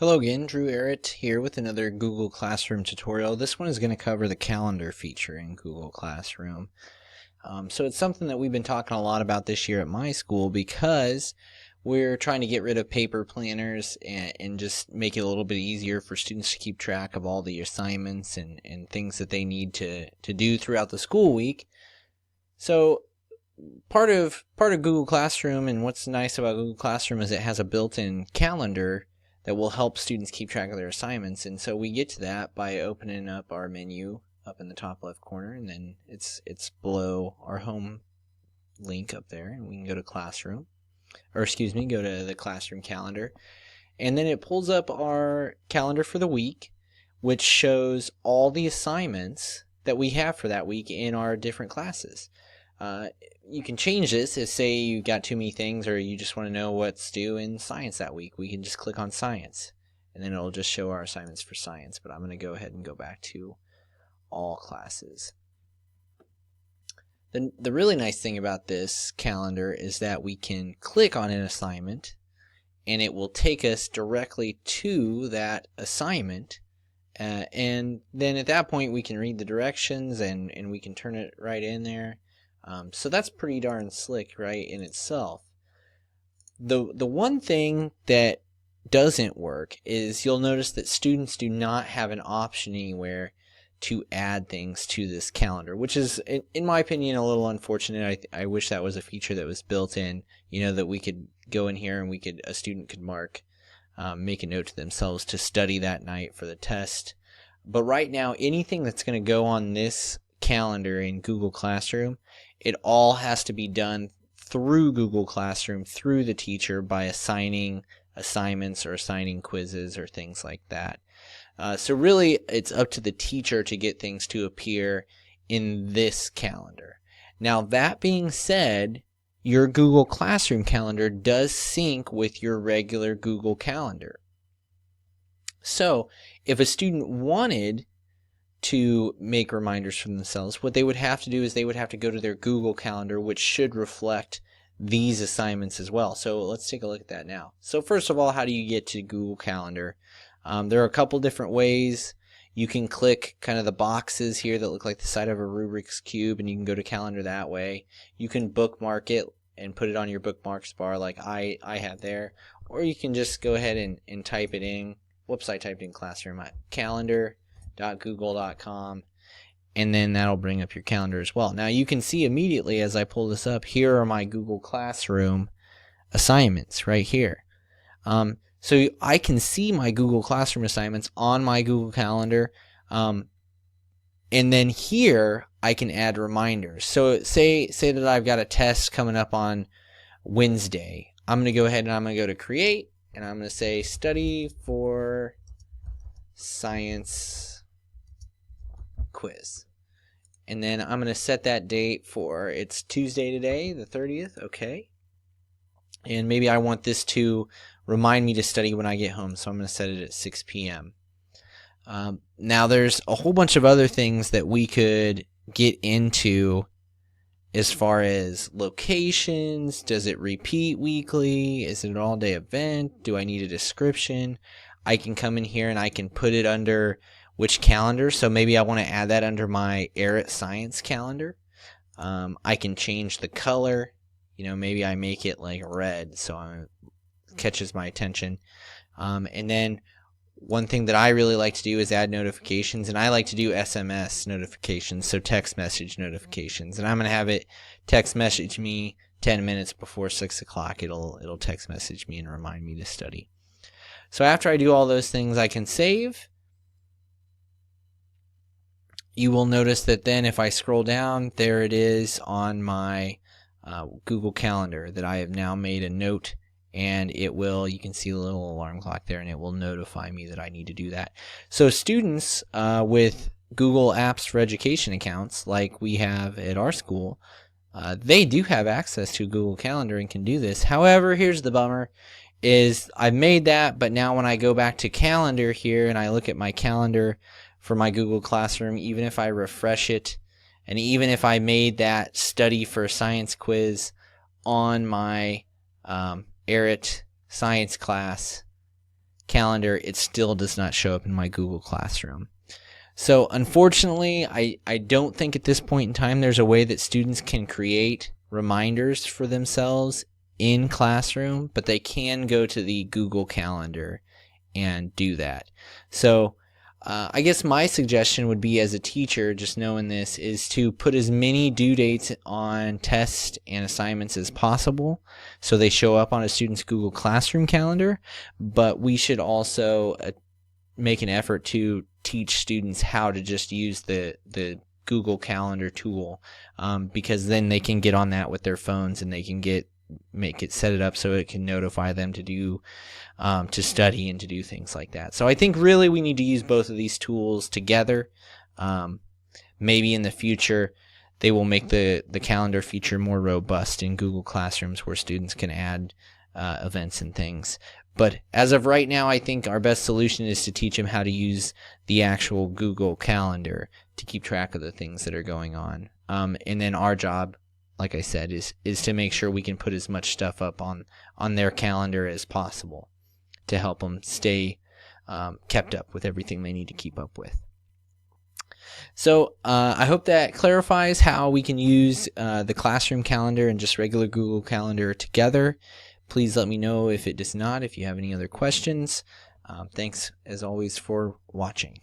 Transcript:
Hello again, Drew Arrett here with another Google Classroom tutorial. This one is going to cover the calendar feature in Google Classroom. So it's something that we've been talking a lot about this year at my school because we're trying to get rid of paper planners and just make it a little bit easier for students to keep track of all the assignments and things that they need to do throughout the school week. So part of Google Classroom, and what's nice about Google Classroom, is it has a built-in calendar that will help students keep track of their assignments. And so we get to that by opening up our menu up in the top left corner, and then it's below our home link up there, and we can go to Classroom, or excuse me, go to the Classroom calendar, and then it pulls up our calendar for the week, which shows all the assignments that we have for that week in our different classes. You can change this if, say, you got too many things or you just want to know what's due in science that week. We can just click on science, and then it'll just show our assignments for science. But I'm going to go ahead and go back to all classes. The really nice thing about this calendar is that we can click on an assignment, and it will take us directly to that assignment. And then at that point, we can read the directions, and we can turn it right in there. So that's pretty darn slick, right, in itself. The one thing that doesn't work is you'll notice that students do not have an option anywhere to add things to this calendar, which is, in my opinion, a little unfortunate. I wish that was a feature that was built in, that we could go in here and a student could mark, make a note to themselves to study that night for the test. But right now, anything that's going to go on this calendar in Google Classroom, it all has to be done through Google Classroom, through the teacher, by assigning assignments or assigning quizzes or things like that. So really, it's up to the teacher to get things to appear in this calendar. Now, that being said, your Google Classroom calendar does sync with your regular Google Calendar. So, if a student wanted to make reminders for themselves, what they would have to do is they would have to go to their Google Calendar, which should reflect these assignments as well. So let's take a look at that now. So first of all, how do you get to Google Calendar? There are a couple different ways. You can click kind of the boxes here that look like the side of a Rubik's Cube, and you can go to Calendar that way. You can bookmark it and put it on your bookmarks bar like I have there, or you can just go ahead and type it in. Whoops, I typed in Classroom. Calendar.google.com, and then that'll bring up your calendar as well. Now you can see immediately as I pull this up, here are my Google Classroom assignments right here. So I can see my Google Classroom assignments on my Google Calendar, and then here I can add reminders. So say that I've got a test coming up on Wednesday. I'm going to go ahead and I'm going to go to Create, and I'm going to say Study for Science Quiz. And then I'm going to set that date for, it's Tuesday today, the 30th, okay. And maybe I want this to remind me to study when I get home, so I'm going to set it at 6 p.m. Now there's a whole bunch of other things that we could get into as far as locations. Does it repeat weekly? Is it an all-day event? Do I need a description? I can come in here and I can put it under which calendar. So maybe I want to add that under my Arrett Science calendar. I can change the color. Maybe I make it like red so it catches my attention. And then one thing that I really like to do is add notifications, and I like to do SMS notifications, so text message notifications. And I'm going to have it text message me 10 minutes before 6 o'clock. It'll text message me and remind me to study. So after I do all those things, I can save. You will notice that then if I scroll down, there it is on my Google Calendar that I have now made a note, and you can see the little alarm clock there, and it will notify me that I need to do that. So students with Google Apps for Education accounts, like we have at our school, they do have access to Google Calendar and can do this. However, here's the bummer, is I've made that, but now when I go back to Calendar here and I look at my calendar for my Google Classroom, even if I refresh it, and even if I made that Study for Science quiz on my Arrett Science class Calendar, it still does not show up in my Google Classroom. So unfortunately, I don't think at this point in time there's a way that students can create reminders for themselves in Classroom, but they can go to the Google Calendar and do that. So I guess my suggestion would be, as a teacher, just knowing this, is to put as many due dates on tests and assignments as possible so they show up on a student's Google Classroom calendar, but we should also make an effort to teach students how to just use the Google Calendar tool, because then they can get on that with their phones and they can set it up so it can notify them to do to study and to do things like that. So I think really we need to use both of these tools together. Maybe in the future they will make the calendar feature more robust in Google Classrooms where students can add events and things. But as of right now, I think our best solution is to teach them how to use the actual Google Calendar to keep track of the things that are going on. And then our job, like I said, is to make sure we can put as much stuff up on their calendar as possible to help them stay kept up with everything they need to keep up with. So I hope that clarifies how we can use the classroom calendar and just regular Google Calendar together. Please let me know if it does not, if you have any other questions. Thanks, as always, for watching.